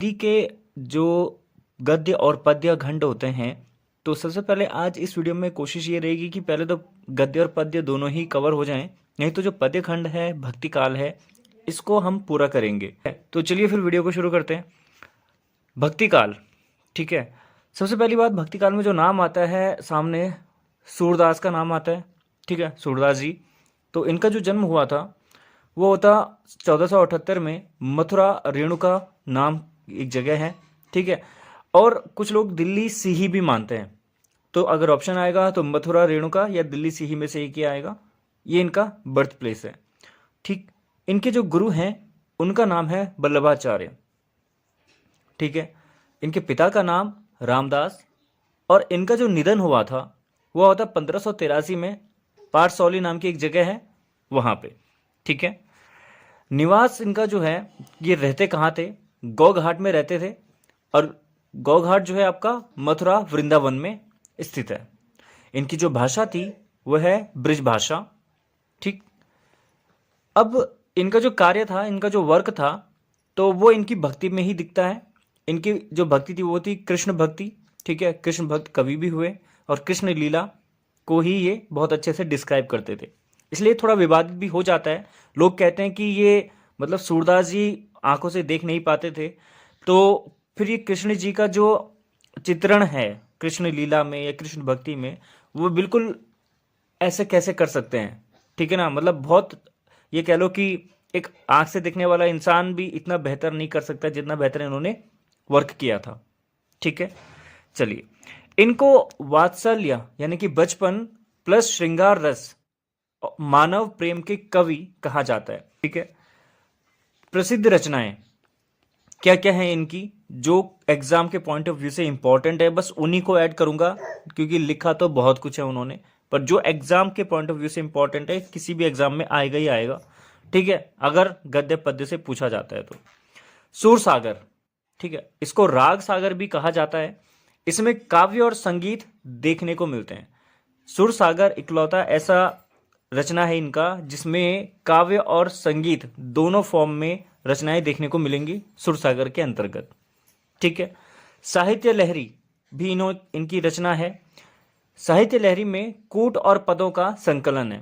हिंदी के जो गद्य और पद्य खंड होते हैं, तो सबसे पहले आज इस वीडियो में कोशिश ये रहेगी कि पहले तो गद्य और पद्य दोनों ही कवर हो जाएं, नहीं तो जो पद्य खंड है, भक्ति काल है, इसको हम पूरा करेंगे। तो चलिए फिर वीडियो को शुरू करते हैं। भक्ति काल, ठीक है। सबसे पहली बात, भक्ति काल में जो नाम आता है सामने, सूरदास का नाम आता है, ठीक है, सूरदास जी। तो इनका जो जन्म हुआ था वो होता 1478 में मथुरा रेणुका नाम एक जगह है, ठीक है। और कुछ लोग दिल्ली सीही भी मानते हैं। तो अगर ऑप्शन आएगा तो मथुरा रेणुका या दिल्ली सीही में से एक ही आएगा। ये इनका बर्थ प्लेस है, ठीक। इनके जो गुरु हैं उनका नाम है वल्लभाचार्य, ठीक है। इनके पिता का नाम रामदास। और इनका जो निधन हुआ था वह होता 1583 में, पारसौली नाम की एक जगह है वहां पे, ठीक है। निवास इनका जो है, ये रहते कहाँ थे? गौघाट में रहते थे। और गौघाट जो है आपका मथुरा वृंदावन में स्थित है। इनकी जो भाषा थी वह है ब्रिज भाषा, ठीक। अब इनका जो कार्य था, इनका जो वर्क था, तो वो इनकी भक्ति में ही दिखता है। इनकी जो भक्ति थी वो थी कृष्ण भक्ति, ठीक है। कृष्ण भक्त कवि भी हुए और कृष्ण लीला को ही ये बहुत अच्छे से डिस्क्राइब करते थे। इसलिए थोड़ा विवादित भी हो जाता है। लोग कहते हैं कि ये मतलब सूरदास जी आंखों से देख नहीं पाते थे, तो फिर ये कृष्ण जी का जो चित्रण है कृष्ण लीला में या कृष्ण भक्ति में, वो बिल्कुल ऐसे कैसे कर सकते हैं, ठीक है ना। मतलब बहुत, ये कह लो कि एक आंख से देखने वाला इंसान भी इतना बेहतर नहीं कर सकता जितना बेहतर इन्होंने वर्क किया था, ठीक है। चलिए, इनको वात्सल्य यानी कि बचपन प्लस श्रृंगार रस, मानव प्रेम के कवि कहा जाता है, ठीक है। प्रसिद्ध रचनाएं क्या क्या है इनकी, जो एग्जाम के पॉइंट ऑफ व्यू से इंपॉर्टेंट है, बस उन्हीं को ऐड करूंगा क्योंकि लिखा तो बहुत कुछ है उन्होंने, पर जो एग्जाम के पॉइंट ऑफ व्यू से इंपॉर्टेंट है, किसी भी एग्जाम में आएगा ही आएगा, ठीक है, अगर गद्य पद्य से पूछा जाता है तो। सूर सागर, ठीक है, इसको राग सागर भी कहा जाता है। इसमें काव्य और संगीत देखने को मिलते हैं। सुर सागर इकलौता ऐसा रचना है इनका जिसमें काव्य और संगीत दोनों फॉर्म में रचनाएं देखने को मिलेंगी सुरसागर के अंतर्गत, ठीक है। साहित्य लहरी भी इनकी रचना है। साहित्य लहरी में कूट और पदों का संकलन है।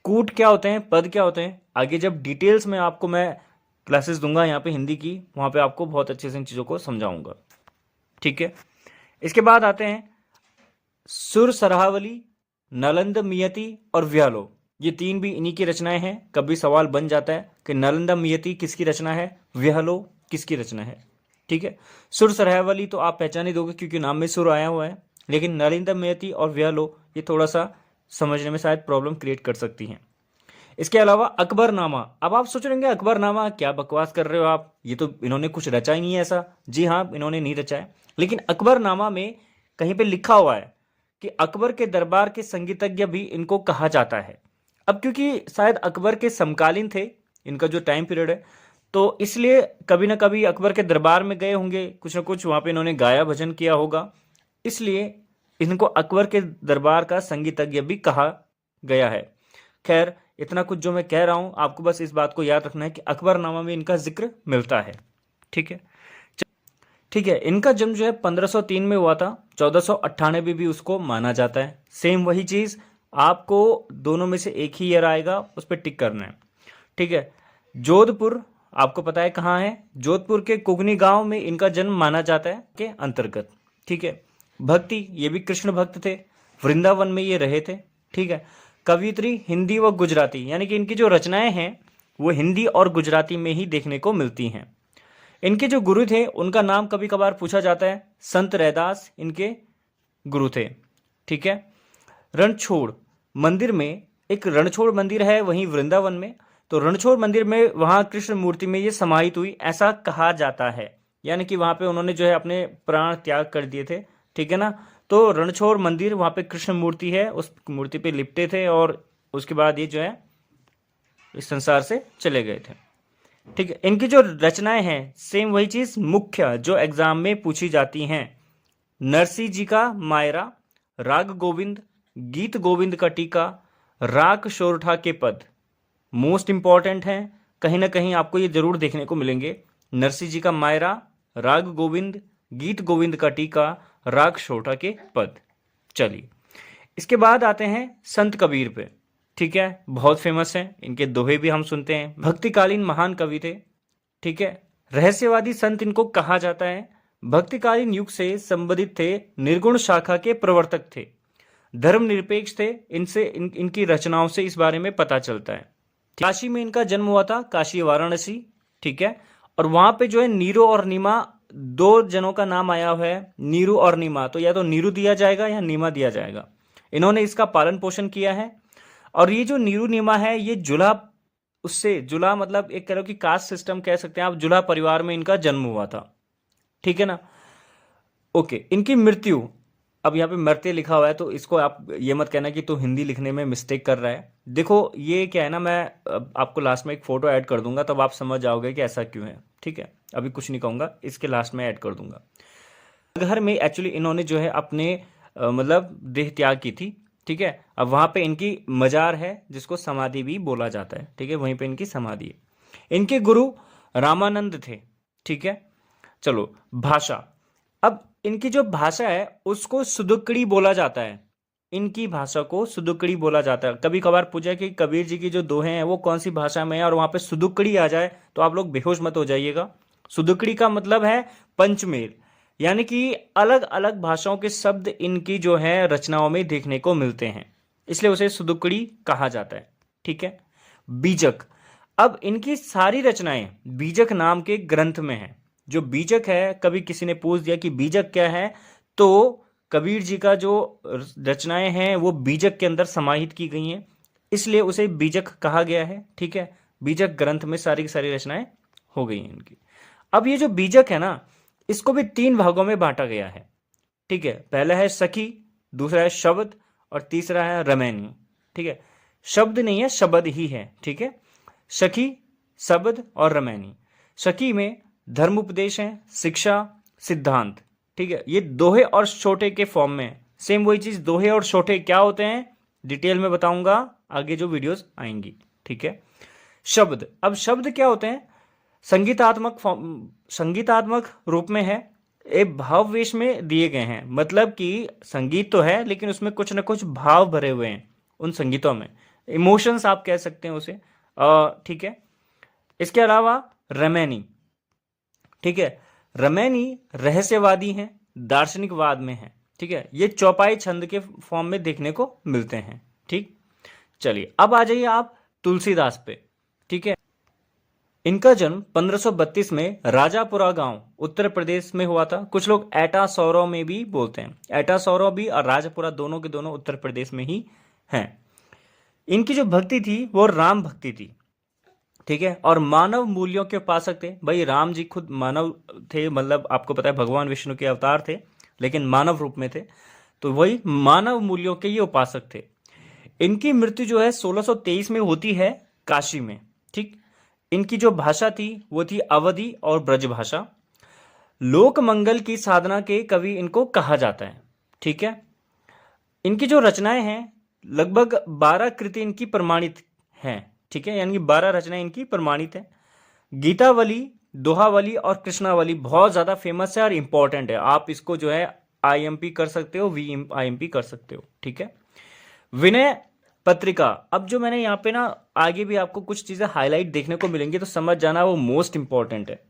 कूट क्या होते हैं, पद क्या होते हैं, आगे जब डिटेल्स में आपको मैं क्लासेस दूंगा यहाँ पे हिंदी की, वहां पे आपको बहुत अच्छे से इन चीजों को समझाऊंगा, ठीक है। इसके बाद आते हैं सुर सरावली, नलंद मियति और व्यालो। ये तीन भी इन्हीं की रचनाएं हैं। कभी सवाल बन जाता है कि नलंदा मियति किसकी रचना है, व्यालो किसकी रचना है, ठीक है। सुर सरावली तो आप पहचान ही दोगे क्योंकि नाम में सुर आया हुआ है, लेकिन नलिंदा मियति और व्यालो ये थोड़ा सा समझने में शायद प्रॉब्लम क्रिएट कर सकती हैं। इसके अलावा अकबरनामा। अब आप सोच रहे होंगे अकबरनामा क्या बकवास कर रहे हो आप, ये तो इन्होंने कुछ रचा ही नहीं है ऐसा। जी हाँ, इन्होंने नहीं रचा है, लेकिन अकबरनामा में कहीं पे लिखा हुआ है कि अकबर के दरबार के संगीतज्ञ भी इनको कहा जाता है। अब क्योंकि शायद अकबर के समकालीन थे इनका जो टाइम पीरियड है, तो इसलिए कभी ना कभी अकबर के दरबार में गए होंगे, कुछ ना कुछ वहां पे इन्होंने गाया भजन किया होगा, इसलिए इनको अकबर के दरबार का संगीतज्ञ भी कहा गया है। खैर, इतना कुछ जो मैं कह रहा हूं, आपको बस इस बात को याद रखना है कि अकबरनामा में इनका जिक्र मिलता है, ठीक है। ठीक है, इनका जन्म जो है 1503 में हुआ था। 1498 भी उसको माना जाता है। सेम वही चीज, आपको दोनों में से एक ही ईयर आएगा, उस पर टिक करना है, ठीक है। जोधपुर आपको पता है कहाँ है, जोधपुर के कुगनी गांव में इनका जन्म माना जाता है के अंतर्गत, ठीक है। भक्ति, ये भी कृष्ण भक्त थे, वृंदावन में ये रहे थे, ठीक है। कवियत्री हिंदी व गुजराती, यानी कि इनकी जो रचनाएं हैं वो हिंदी और गुजराती में ही देखने को मिलती हैं। इनके जो गुरु थे उनका नाम कभी कभार पूछा जाता है, संत रैदास इनके गुरु थे, ठीक है। रणछोड़ मंदिर में, एक रणछोड़ मंदिर है वहीं वृंदावन में, तो रणछोड़ मंदिर में वहां कृष्ण मूर्ति में ये समाहित हुई ऐसा कहा जाता है, यानी कि वहां पे उन्होंने जो है अपने प्राण त्याग कर दिए थे, ठीक है ना। तो रणछोड़ मंदिर, वहां पे कृष्ण मूर्ति है, उस मूर्ति पे लिपटे थे और उसके बाद ये जो है इस संसार से चले गए थे, ठीक है। इनकी जो रचनाएं हैं सेम वही चीज, मुख्य जो एग्जाम में पूछी जाती हैं, नरसी जी का मायरा, राग गोविंद, गीत गोविंद का टीका, राग शोरठा के पद मोस्ट इंपॉर्टेंट हैं, कहीं ना कहीं आपको ये जरूर देखने को मिलेंगे। नरसी जी का मायरा राग गोविंद, गीत गोविंद का टीका, राग छोटा के पद। चलिए इसके बाद आते हैं संत कबीर पे। ठीक है, बहुत फेमस है, इनके दोहे भी हम सुनते हैं। भक्तिकालीन महान कवि थे। ठीक है, रहस्यवादी संत इनको कहा जाता है। भक्तिकालीन युग से संबंधित थे, निर्गुण शाखा के प्रवर्तक थे, धर्मनिरपेक्ष थे। इनकी रचनाओं से इस बारे में पता चलता है। काशी में इनका जन्म हुआ था, काशी वाराणसी। ठीक है, और वहां पे जो है नीरू और नीमा, दो जनों का नाम आया हुआ है, नीरू और नीमा। तो या तो नीरू दिया जाएगा या नीमा दिया जाएगा। इन्होंने इसका पालन पोषण किया है। और ये जो नीरू नीमा है, ये जुला, उससे जुला मतलब एक कह लो कि कास्ट सिस्टम कह सकते हैं आप, जुला परिवार में इनका जन्म हुआ था। ठीक है ना। ओके, इनकी मृत्यु, अब यहाँ पे मरते लिखा हुआ है तो इसको आप ये मत कहना कि तू हिंदी लिखने में मिस्टेक कर रहा है। देखो ये क्या है ना, मैं आपको लास्ट में एक फोटो ऐड कर दूंगा, तब आप समझ जाओगे कि ऐसा क्यों है। ठीक है, अभी कुछ नहीं कहूंगा, इसके लास्ट में ऐड कर दूंगा। घर में एक्चुअली इन्होंने जो है अपने मतलब देह त्याग की थी। ठीक है, अब वहां पे इनकी मजार है, जिसको समाधि भी बोला जाता है। ठीक है, वहीं पे इनकी समाधि है। इनके गुरु रामानंद थे। ठीक है, चलो भाषा। अब इनकी जो भाषा है उसको सुदुक्कड़ी बोला जाता है। इनकी भाषा को सुदुक्कड़ी बोला जाता है। कभी कभार पूछा कि कबीर जी की जो दोहे हैं वो कौन सी भाषा में है, और वहां पे सुदुक्कड़ी आ जाए तो आप लोग बेहोश मत हो जाइएगा। सुदुक्कड़ी का मतलब है पंचमेल, यानी कि अलग अलग भाषाओं के शब्द इनकी जो है रचनाओं में देखने को मिलते हैं, इसलिए उसे सुदुक्कड़ी कहा जाता है। ठीक है, बीजक। अब इनकी सारी रचनाएं बीजक नाम के ग्रंथ में है। जो बीजक है, कभी किसी ने पूछ दिया कि बीजक क्या है, तो कबीर जी का जो रचनाएं हैं वो बीजक के अंदर समाहित की गई हैं, इसलिए उसे बीजक कहा गया है। ठीक है, बीजक ग्रंथ में सारी की सारी रचनाएं हो गई हैं इनकी। अब ये जो बीजक है ना, इसको भी 3 भागों में बांटा गया है। ठीक है, पहला है सखी, दूसरा है शब्द, और तीसरा है रमैनी। ठीक है, शब्द नहीं है, शब्द ही है। ठीक है, सखी, शब्द और रमैनी। सखी में धर्म उपदेश है, शिक्षा, सिद्धांत। ठीक है, ये दोहे और छोटे के फॉर्म में। सेम वही चीज, दोहे और छोटे क्या होते हैं डिटेल में बताऊंगा आगे जो वीडियोस आएंगी। ठीक है, शब्द। अब शब्द क्या होते हैं, संगीतात्मक रूप में है, एक भाववेश में दिए गए हैं। मतलब कि संगीत तो है लेकिन उसमें कुछ ना कुछ भाव भरे हुए हैं उन संगीतों में, इमोशंस आप कह सकते हैं उसे। ठीक है, इसके अलावा रमैनी। ठीक है, रमैनी रहस्यवादी हैं, दार्शनिकवाद में है। ठीक है, ये चौपाई छंद के फॉर्म में देखने को मिलते हैं। ठीक, चलिए अब आ जाइए आप तुलसीदास पे। ठीक है, इनका जन्म 1532 में राजापुरा गांव उत्तर प्रदेश में हुआ था। कुछ लोग एटा सौरव में भी बोलते हैं, एटा सौरव भी और राजापुरा दोनों के दोनों उत्तर प्रदेश में ही हैं। इनकी जो भक्ति थी वो राम भक्ति थी। ठीक है, और मानव मूल्यों के उपासक थे। भाई राम जी खुद मानव थे, मतलब आपको पता है भगवान विष्णु के अवतार थे, लेकिन मानव रूप में थे, तो वही मानव मूल्यों के ये उपासक थे। इनकी मृत्यु जो है 1623 में होती है काशी में। ठीक, इनकी जो भाषा थी वो थी अवधी और ब्रज भाषा। लोक मंगल की साधना के कवि इनको कहा जाता है। ठीक है, इनकी जो रचनाएं हैं लगभग 12 कृति इनकी प्रमाणित हैं। ठीक है, यानी कि 12 रचनाएं इनकी प्रमाणित है। गीतावली, दोहावली और कृष्णावली बहुत ज्यादा फेमस है और इंपॉर्टेंट है। आप इसको जो है IMP कर सकते हो, VIMP कर सकते हो। ठीक है, विनय पत्रिका। अब जो मैंने यहाँ पे ना आगे भी आपको कुछ चीजें हाईलाइट देखने को मिलेंगी, तो समझ जाना वो मोस्ट इंपॉर्टेंट है।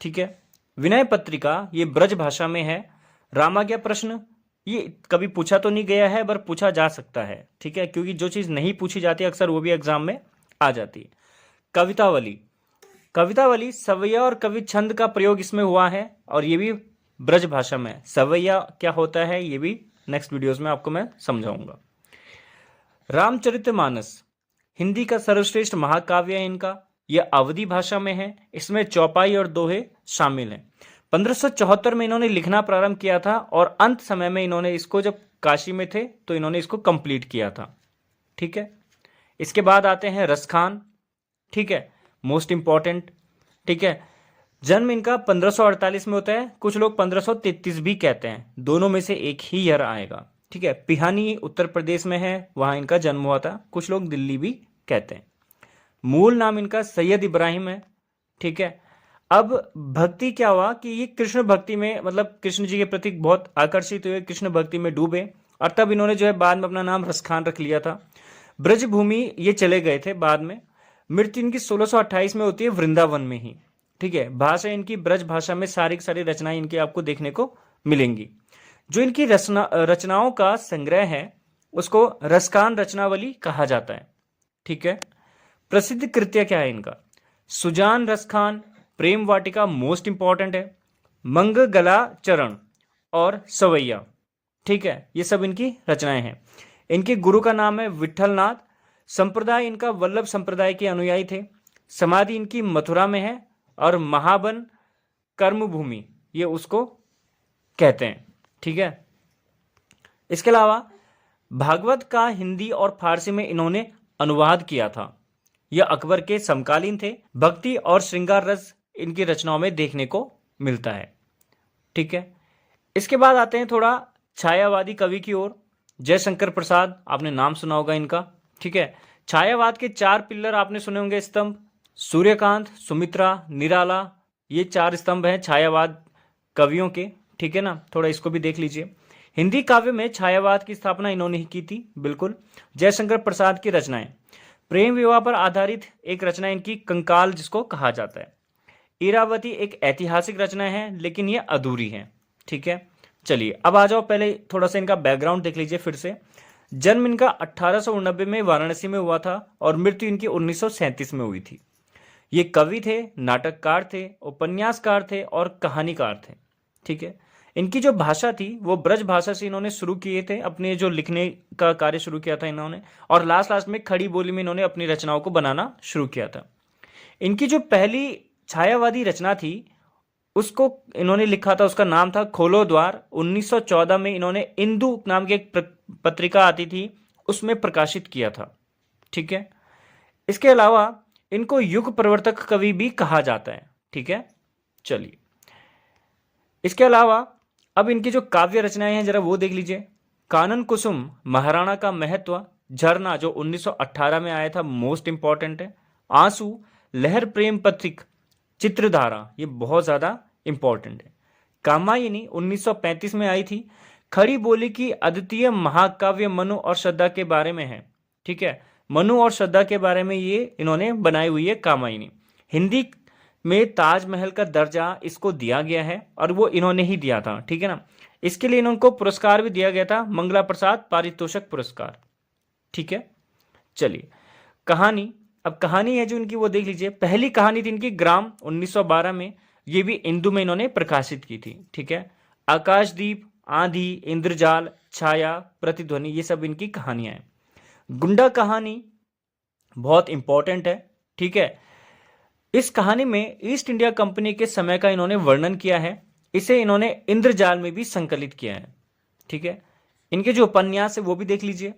ठीक है, विनय पत्रिका ये ब्रज भाषा में है। रामाज्ञा प्रश्न, ये कभी पूछा तो नहीं गया है पर पूछा जा सकता है। ठीक है, क्योंकि जो चीज नहीं पूछी जाती अक्सर वो भी एग्जाम में आ जाती है। कवितावली, कवितावली सवैया और कवि छंद का प्रयोग इसमें हुआ है, और ये भी ब्रज भाषा में। सवैया क्या होता है ये भी नेक्स्ट वीडियोस में आपको मैं समझाऊंगा। रामचरितमानस हिंदी का सर्वश्रेष्ठ महाकाव्य है इनका, यह अवधी भाषा में है। इसमें चौपाई और दोहे शामिल हैं। 1574 में इन्होंने लिखना प्रारंभ किया था, और अंत समय में इन्होंने इसको, जब काशी में थे तो इन्होंने इसको कंप्लीट किया था। ठीक है, इसके बाद आते हैं रसखान। ठीक है, मोस्ट इंपॉर्टेंट। ठीक है, जन्म इनका 1548 में होता है, कुछ लोग 1533 भी कहते हैं, दोनों में से एक ही ईयर आएगा। ठीक है, पिहानी उत्तर प्रदेश में है, वहां इनका जन्म हुआ था, कुछ लोग दिल्ली भी कहते हैं। मूल नाम इनका सैयद इब्राहिम है। ठीक है, अब भक्ति क्या हुआ कि ये कृष्ण भक्ति में, मतलब कृष्ण जी के प्रति बहुत आकर्षित हुए, कृष्ण भक्ति में डूबे, और तब इन्होंने जो है बाद में अपना नाम रसखान रख लिया था। ब्रजभूमि ये चले गए थे बाद में। मृत्यु इनकी 1628 में होती है वृंदावन में ही। ठीक है, भाषा इनकी ब्रज भाषा में सारी की सारी रचनाएं इनकी आपको देखने को मिलेंगी। जो इनकी रचनाओं का संग्रह है उसको रसखान रचनावली कहा जाता है। ठीक है, प्रसिद्ध कृत्य क्या है इनका? सुजान रसखान, प्रेम वाटिका मोस्ट इंपॉर्टेंट है, मंग गला चरण और सवैया। ठीक है, ये सब इनकी रचनाएं हैं। इनके गुरु का नाम है विठलनाथ। संप्रदाय इनका वल्लभ संप्रदाय के अनुयायी थे। समाधि इनकी मथुरा में है और महाबन कर्मभूमि ये उसको कहते हैं। ठीक है, इसके अलावा भागवत का हिंदी और फारसी में इन्होंने अनुवाद किया था। यह अकबर के समकालीन थे। भक्ति और श्रृंगार रस इनकी रचनाओं में देखने को मिलता है। ठीक है, इसके बाद आते हैं थोड़ा छायावादी कवि की ओर। जयशंकर प्रसाद, आपने नाम सुना होगा इनका। ठीक है, छायावाद के 4 पिल्लर आपने सुने होंगे स्तंभ, सूर्यकांत, सुमित्रा, निराला, ये 4 स्तंभ हैं छायावाद कवियों के। ठीक है ना, थोड़ा इसको भी देख लीजिए। हिंदी काव्य में छायावाद की स्थापना इन्होंने ही की थी। बिल्कुल, जयशंकर प्रसाद की रचनाएं। प्रेम विवाह पर आधारित एक रचना इनकी कंकाल जिसको कहा जाता है। इरावती एक ऐतिहासिक रचना है लेकिन ये अधूरी है। ठीक है, चलिए अब आ जाओ, पहले थोड़ा सा इनका बैकग्राउंड देख लीजिए फिर से। जन्म इनका 1889 में वाराणसी में हुआ था और मृत्यु इनकी 1937 में हुई थी। ये कवि थे, नाटककार थे, उपन्यासकार थे और कहानीकार थे। ठीक है, इनकी जो भाषा थी वो ब्रज भाषा से इन्होंने शुरू किए थे, अपने जो लिखने का कार्य शुरू किया था इन्होंने, और लास्ट में खड़ी बोली में इन्होंने अपनी रचनाओं को बनाना शुरू किया था। इनकी जो पहली छायावादी रचना थी उसको इन्होंने लिखा था, उसका नाम था खोलो द्वार। 1914 में इन्होंने इंदु नाम की एक पत्रिका आती थी उसमें प्रकाशित किया था। ठीक है, इसके अलावा इनको युग प्रवर्तक कवि भी कहा जाता है। ठीक है, चलिए इसके अलावा अब इनकी जो काव्य रचनाएं हैं जरा वो देख लीजिए। कानन कुसुम, महाराणा का महत्व, झरना जो 1918 में आया था, मोस्ट इंपॉर्टेंट है। आंसू, लहर प्रेम पथिक, चित्रधारा, ये बहुत ज्यादा इंपॉर्टेंट है। कामायनी 1935 में आई थी। खड़ी बोली की अद्वितीय महाकाव्य मनु और श्रद्धा के बारे में है। ठीक है, मनु और श्रद्धा के बारे में ये इन्होंने बनाई हुई है कामायनी। हिंदी में ताजमहल का दर्जा इसको दिया गया है और वो इन्होंने ही दिया था। ठीक है ना, इसके लिए इनको पुरस्कार भी दिया गया था, मंगला प्रसाद पारितोषिक पुरस्कार। ठीक है, चलिए कहानी, अब कहानी है जो इनकी वो देख लीजिए। पहली कहानी थी इनकी ग्राम 1912 में, ये भी इंदु में इन्होंने प्रकाशित की थी। ठीक है, आकाशदीप, आंधी, इंद्रजाल, छाया, प्रतिध्वनि, ये सब इनकी कहानियां हैं। गुंडा कहानी बहुत इंपॉर्टेंट है। ठीक है, इस कहानी में ईस्ट इंडिया कंपनी के समय का इन्होंने वर्णन किया है। इसे इन्होंने इंद्रजाल में भी संकलित किया है। ठीक है, इनके जो उपन्यास है वो भी देख लीजिए।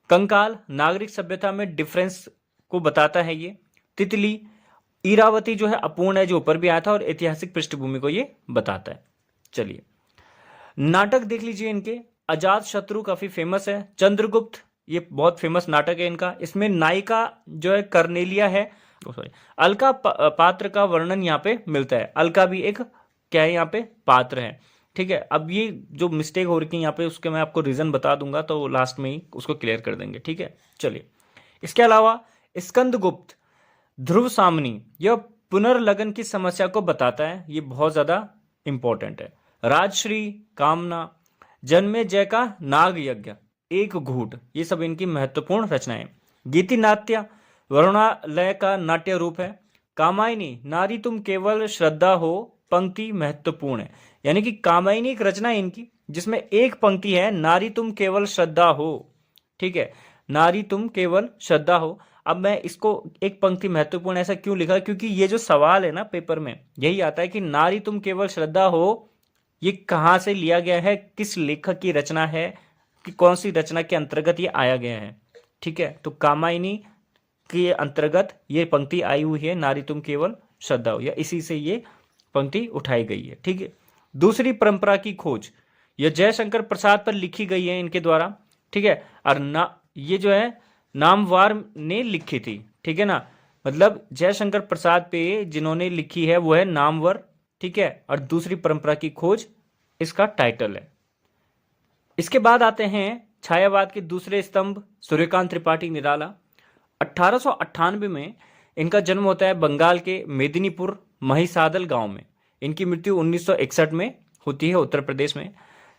कंकाल नागरिक सभ्यता में डिफरेंस को बताता है ये। तितली, इरावती जो है अपूर्ण है जो ऊपर भी आया था और ऐतिहासिक पृष्ठभूमि को ये बताता है। चलिए नाटक देख लीजिए इनके। अजात शत्रु काफी फेमस है। चंद्रगुप्त ये बहुत फेमस नाटक है इनका। इसमें नायिका जो है कर्नेलिया है, सॉरी अलका पात्र का वर्णन यहाँ पे मिलता है। अलका भी एक क्या है यहाँ पे पात्र है। ठीक है, अब ये जो मिस्टेक हो रही है यहाँ पे उसके मैं आपको रीजन बता दूंगा तो लास्ट में ही उसको क्लियर कर देंगे। ठीक है, चलिए इसके अलावा स्कंदगुप्त, ध्रुव सामनी, यह पुनर्लगन की समस्या को बताता है, ये बहुत ज्यादा इंपॉर्टेंट है। राजश्री, कामना, जन्मे जय का नाग यज्ञ, एक घूट, ये सब इनकी महत्वपूर्ण रचनाएं। गीति नाट्य वरुणालय का नाट्य रूप है। कामायनी, नारी तुम केवल श्रद्धा हो, पंक्ति महत्वपूर्ण है। यानी कि कामायनी एक रचना है इनकी जिसमें एक पंक्ति है, नारी तुम केवल श्रद्धा हो। ठीक है, नारी तुम केवल श्रद्धा हो। अब मैं इसको एक पंक्ति महत्वपूर्ण ऐसा क्यों लिखा, क्योंकि ये जो सवाल है ना पेपर में यही आता है कि नारी तुम केवल श्रद्धा हो ये कहाँ से लिया गया है, किस लेखक की रचना है, कि कौन सी रचना के अंतर्गत ये आया गया है। ठीक है, तो कामायनी के अंतर्गत ये पंक्ति आई हुई है, नारी तुम केवल श्रद्धा हो, या इसी से ये पंक्ति उठाई गई है। ठीक है, दूसरी परंपरा की खोज, यह जयशंकर प्रसाद पर लिखी गई है इनके द्वारा। ठीक है, और ना ये जो है नामवार ने लिखी थी। ठीक है ना, मतलब जयशंकर प्रसाद पे जिन्होंने लिखी है वो है नामवर, ठीक है, और दूसरी परंपरा की खोज इसका टाइटल है। इसके बाद आते हैं छायावाद के दूसरे स्तंभ सूर्यकांत त्रिपाठी निराला। 1898 में इनका जन्म होता है बंगाल के मेदिनीपुर महिसादल गांव में। इनकी मृत्यु 1961 में होती है उत्तर प्रदेश में,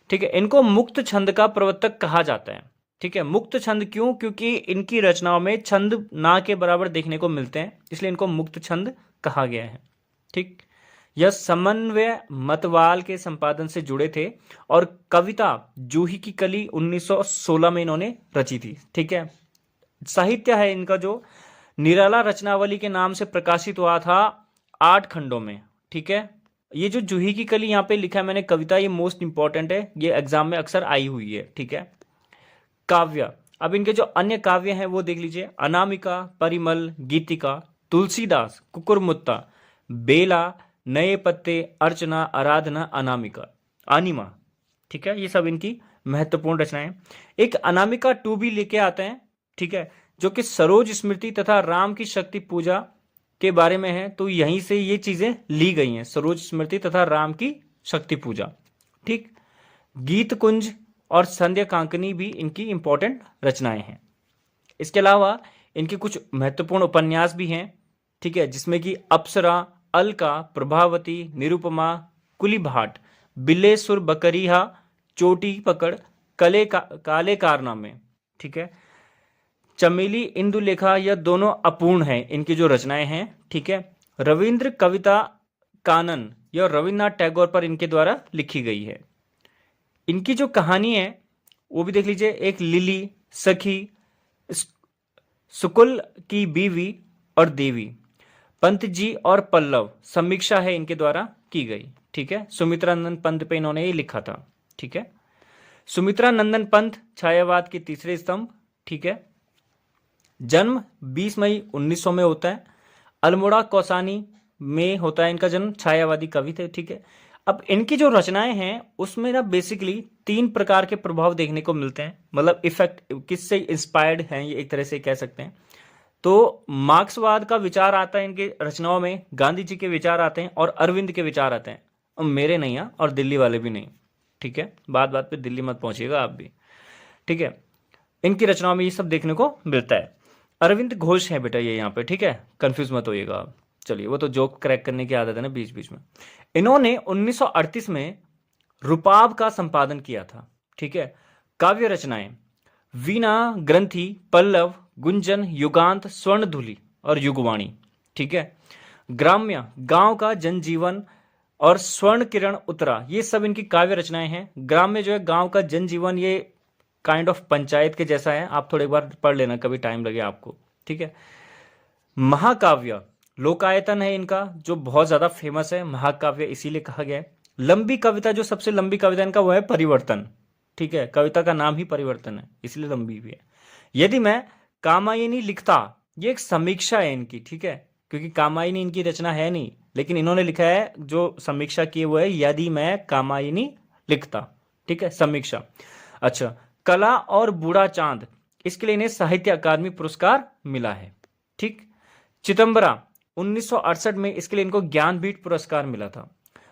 ठीक है। इनको मुक्त छंद का प्रवर्तक कहा जाता है, ठीक है। मुक्त छंद क्यों? क्योंकि इनकी रचनाओं में छंद ना के बराबर देखने को मिलते हैं, इसलिए इनको मुक्त छंद कहा गया है, ठीक। यह समन्वय मतवाल के संपादन से जुड़े थे और कविता जूही की कली 1916 में इन्होंने रची थी, ठीक है। साहित्य है इनका जो निराला रचनावली के नाम से प्रकाशित हुआ था 8 खंडों में, ठीक है। ये जो जूही की कली यहाँ पे लिखा है मैंने कविता, ये मोस्ट इंपॉर्टेंट है, ये एग्जाम में अक्सर आई हुई है, ठीक है। काव्य, अब इनके जो अन्य काव्य हैं वो देख लीजिए। अनामिका, परिमल, गीतिका, तुलसीदास, कुकुरमुत्ता, बेला, नए पत्ते, अर्चना, आराधना, अनामिका, अनिमा, ठीक है। ये सब इनकी महत्वपूर्ण रचनाएं। एक अनामिका 2 भी लेके आते हैं, ठीक है, जो कि सरोज स्मृति तथा राम की शक्ति पूजा के बारे में है। तो यहीं से ये चीजें ली गई हैं, सरोज स्मृति तथा राम की शक्ति पूजा, ठीक। गीत कुंज और संध्या कांकनी भी इनकी इंपॉर्टेंट रचनाएं हैं। इसके अलावा इनके कुछ महत्वपूर्ण उपन्यास भी हैं, ठीक है, जिसमें कि अप्सरा, अलका, प्रभावती, निरुपमा, कुलीभाट, बिल्लेसुर बकरीहा, चोटी पकड़, काले कारनामे, ठीक है, चमेली, इंदुलेखा, यह दोनों अपूर्ण हैं इनकी जो रचनाएं हैं, ठीक है। रविंद्र कविता कानन, यह रविन्द्रनाथ टैगोर पर इनके द्वारा लिखी गई है। इनकी जो कहानी है वो भी देख लीजिए। एक लिली, सखी, सुकुल की बीवी और देवी, पंत जी और पल्लव, समीक्षा है इनके द्वारा की गई, ठीक है। सुमित्रा नंदन पंत पे इन्होंने ये लिखा था, ठीक है। सुमित्रा नंदन पंत छायावाद के तीसरे स्तंभ, ठीक है। जन्म 20 मई 1900 में होता है। अल्मोड़ा कौसानी में होता है इनका जन्म। छायावादी कवि थे, ठीक है। अब इनकी जो रचनाएं हैं उसमें ना बेसिकली 3 प्रकार के प्रभाव देखने को मिलते हैं, मतलब इफेक्ट किससे इंस्पायर्ड हैं ये एक तरह से कह सकते हैं। तो मार्क्सवाद का विचार आता है इनकी रचनाओं में, गांधी जी के विचार आते हैं और अरविंद के विचार आते हैं, और मेरे नहीं है और दिल्ली वाले भी नहीं, ठीक है। बात बात पे दिल्ली मत पहुंचिएगा आप भी, ठीक है। इनकी रचनाओं में ये सब देखने को मिलता है। अरविंद घोष है बेटा ये यहाँ पे, ठीक है, कंफ्यूज मत होइएगा आप। चलिए, वो तो जोक क्रैक करने की आदत है ना बीच बीच में। इन्होंने 1938 में रुपाब का संपादन किया था, ठीक है। काव्य रचनाएं वीणा, ग्रंथि, पल्लव, गुंजन, युगांत, स्वर्णधुली और युगवाणी, ठीक है। ग्राम्य, गांव का जनजीवन और स्वर्ण किरण उतरा, ये सब इनकी काव्य रचनाएं हैं। ग्राम्य जो है गांव का जनजीवन, ये काइंड ऑफ पंचायत के जैसा है, आप थोड़े बार पढ़ लेना कभी टाइम लगे आपको, ठीक है। महाकाव्य, लोकायतन है इनका जो बहुत ज्यादा फेमस है, महाकाव्य इसीलिए कहा गया है। लंबी कविता, जो सबसे लंबी कविता इनका वो है परिवर्तन, ठीक है, कविता का नाम ही परिवर्तन है इसलिए लंबी भी है। यदि मैं कामायनी लिखता, ये एक समीक्षा है इनकी, ठीक है, क्योंकि कामायनी इनकी रचना है नहीं, लेकिन इन्होंने लिखा है जो समीक्षा की वो है यदि मैं कामायनी लिखता, ठीक है, समीक्षा। अच्छा, कला और बूढ़ा चांद, इसके लिए इन्हें साहित्य अकादमी पुरस्कार मिला है, ठीक। चिदंबरा 1968 में, इसके लिए इनको ज्ञानपीठ पुरस्कार मिला था।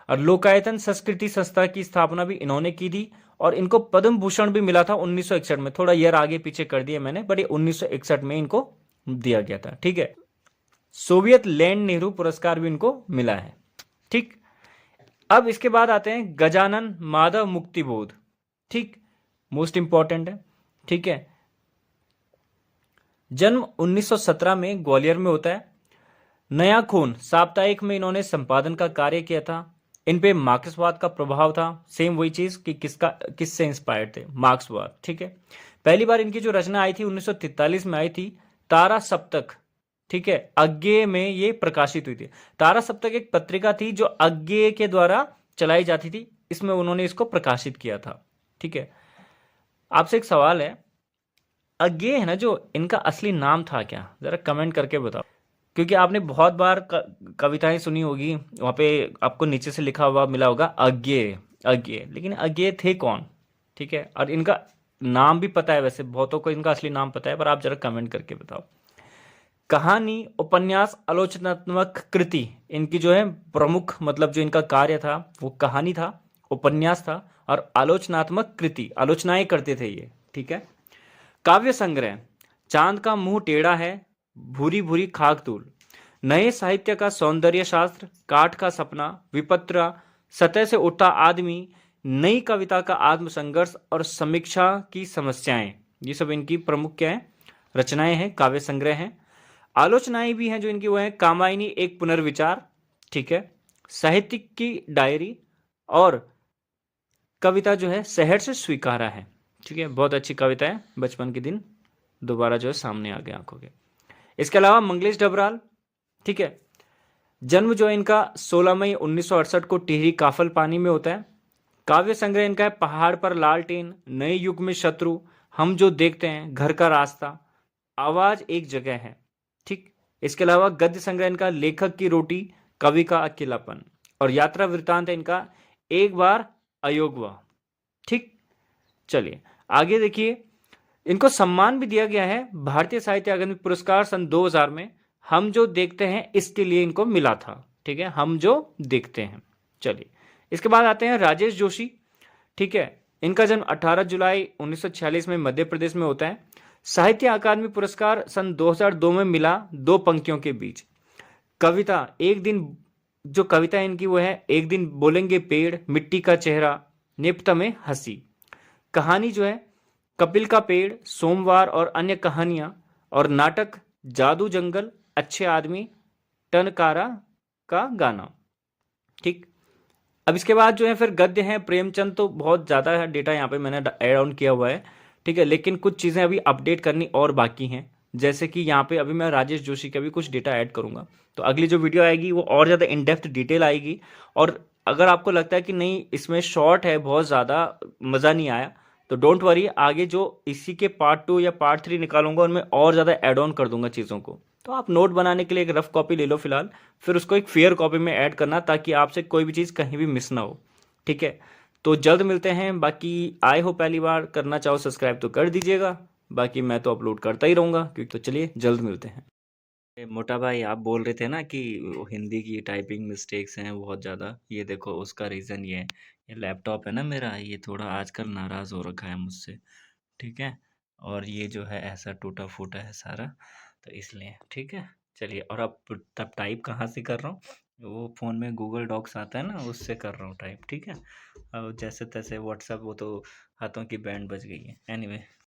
और लोकायतन संस्कृति संस्था की स्थापना भी इन्होंने की थी और इनको पद्म भूषण भी मिला था 1961 में। थोड़ा ईयर आगे पीछे कर दिया मैंने, बट ये 1961 में इनको दिया गया था, ठीक है। सोवियत लैंड नेहरू पुरस्कार भी इनको मिला है, ठीक। अब इसके बाद आते हैं गजानन माधव मुक्तिबोध, ठीक, मोस्ट इंपॉर्टेंट है, ठीक है। जन्म 1917 में ग्वालियर में होता है। नया खून साप्ताहिक में इन्होंने संपादन का कार्य किया था। इन पे मार्क्सवाद का प्रभाव था, सेम वही चीज कि किससे इंस्पायर्ड थे, मार्क्सवाद, ठीक है। पहली बार इनकी जो रचना आई थी 1943 में आई थी, तारा सप्तक, ठीक है, अज्ञेय में ये प्रकाशित हुई थी। तारा सप्तक एक पत्रिका थी जो अज्ञेय के द्वारा चलाई जाती थी, इसमें उन्होंने इसको प्रकाशित किया था, ठीक है। आपसे एक सवाल है, अज्ञेय है ना जो, इनका असली नाम था क्या, जरा कमेंट करके बताओ, क्योंकि आपने बहुत बार कविताएं सुनी होगी, वहां पे आपको नीचे से लिखा हुआ मिला होगा अज्ञेय अज्ञेय, लेकिन अज्ञेय थे कौन, ठीक है। और इनका नाम भी पता है, वैसे बहुतों को इनका असली नाम पता है, पर आप जरा कमेंट करके बताओ। कहानी, उपन्यास, आलोचनात्मक कृति, इनकी जो है प्रमुख मतलब जो इनका कार्य था वो कहानी था, उपन्यास था और आलोचनात्मक कृति, आलोचनाएं करते थे ये। ठीक है। काव्य संग्रह, चांद का मुंह टेढ़ा है, भूरी भूरी खाकतूल, नए साहित्य का सौंदर्य शास्त्र, काठ का सपना, विपत्रा, सतह से उठता आदमी, नई कविता का आत्मसंघर्ष और समीक्षा की समस्याएं, ये सब इनकी प्रमुख क्या है, रचनाएं हैं, काव्य संग्रह हैं। आलोचनाएं भी हैं जो इनकी वो है, कामायनी एक पुनर्विचार, ठीक है, साहित्यिक की डायरी और कविता जो है शहर से स्वीकारा है। ठीक है, बहुत अच्छी कविता है, बचपन के दिन दोबारा जो है सामने आ गए आंखों के। इसके अलावा मंगलेश डबराल, ठीक है, जन्म जो है इनका 16 मई 1968 को टिहरी काफल पानी में होता है। काव्य संग्रह इनका है पहाड़ पर लालटेन, नए युग में शत्रु, हम जो देखते हैं, घर का रास्ता, आवाज एक जगह है। ठीक। इसके अलावा गद्य संग्रह इनका लेखक की रोटी, कवि का अकेलापन और यात्रा वृत्तांत है इनका एक बार अयोग्वा। ठीक। चलिए आगे देखिए, इनको सम्मान भी दिया गया है भारतीय साहित्य अकादमी पुरस्कार सन 2000 में, हम जो देखते हैं इसके लिए इनको मिला था। ठीक है, हम जो देखते हैं। चलिए इसके बाद आते हैं राजेश जोशी। ठीक है, इनका जन्म 18 जुलाई 1946 में मध्य प्रदेश में होता है। साहित्य अकादमी पुरस्कार सन 2002 में मिला दो पंक्तियों के बीच। कविता एक दिन, जो कविता इनकी वो है, एक दिन बोलेंगे पेड़, मिट्टी का चेहरा, निपता में हंसी। कहानी जो है कपिल का पेड़, सोमवार और अन्य कहानियां, और नाटक जादू जंगल, अच्छे आदमी, टनकारा का गाना। ठीक। अब इसके बाद जो है फिर गद्य हैं प्रेमचंद, तो बहुत ज़्यादा है डेटा यहाँ पे मैंने ऐड ऑन किया हुआ है। ठीक है, लेकिन कुछ चीज़ें अभी अपडेट करनी और बाकी हैं, जैसे कि यहाँ पे अभी मैं राजेश जोशी का भी कुछ डेटा ऐड करूँगा, तो अगली जो वीडियो आएगी वो और ज़्यादा इन डेप्थ डिटेल आएगी। और अगर आपको लगता है कि नहीं इसमें शॉर्ट है, बहुत ज़्यादा मज़ा नहीं आया, तो डोंट वरी, आगे जो इसी के पार्ट 2 या पार्ट 3 निकालूंगा उनमें और ज़्यादा ऐड ऑन कर दूंगा चीज़ों को। तो आप नोट बनाने के लिए एक रफ कॉपी ले लो फिलहाल, फिर उसको एक फेयर कॉपी में ऐड करना ताकि आपसे कोई भी चीज़ कहीं भी मिस ना हो। ठीक है, तो जल्द मिलते हैं। बाकी आए हो पहली बार, करना चाहो सब्सक्राइब तो कर दीजिएगा, बाकी मैं तो अपलोड करता ही रहूँगा क्योंकि। तो चलिए जल्द मिलते हैं। मोटा भाई, आप बोल रहे थे ना कि वो हिंदी की टाइपिंग मिस्टेक्स हैं बहुत ज़्यादा, ये देखो उसका रीज़न ये है, ये लैपटॉप है ना मेरा, ये थोड़ा आजकल नाराज़ हो रखा है मुझसे। ठीक है, और ये जो है ऐसा टूटा फूटा है सारा, तो इसलिए। ठीक है, चलिए। और अब तब टाइप कहाँ से कर रहा हूँ, वो फ़ोन में गूगल डॉक्स आता है ना, उससे कर रहा हूँ टाइप। ठीक है, अब जैसे तैसे व्हाट्सअप, वो तो हाथों की बैंड बज गई है। एनीवे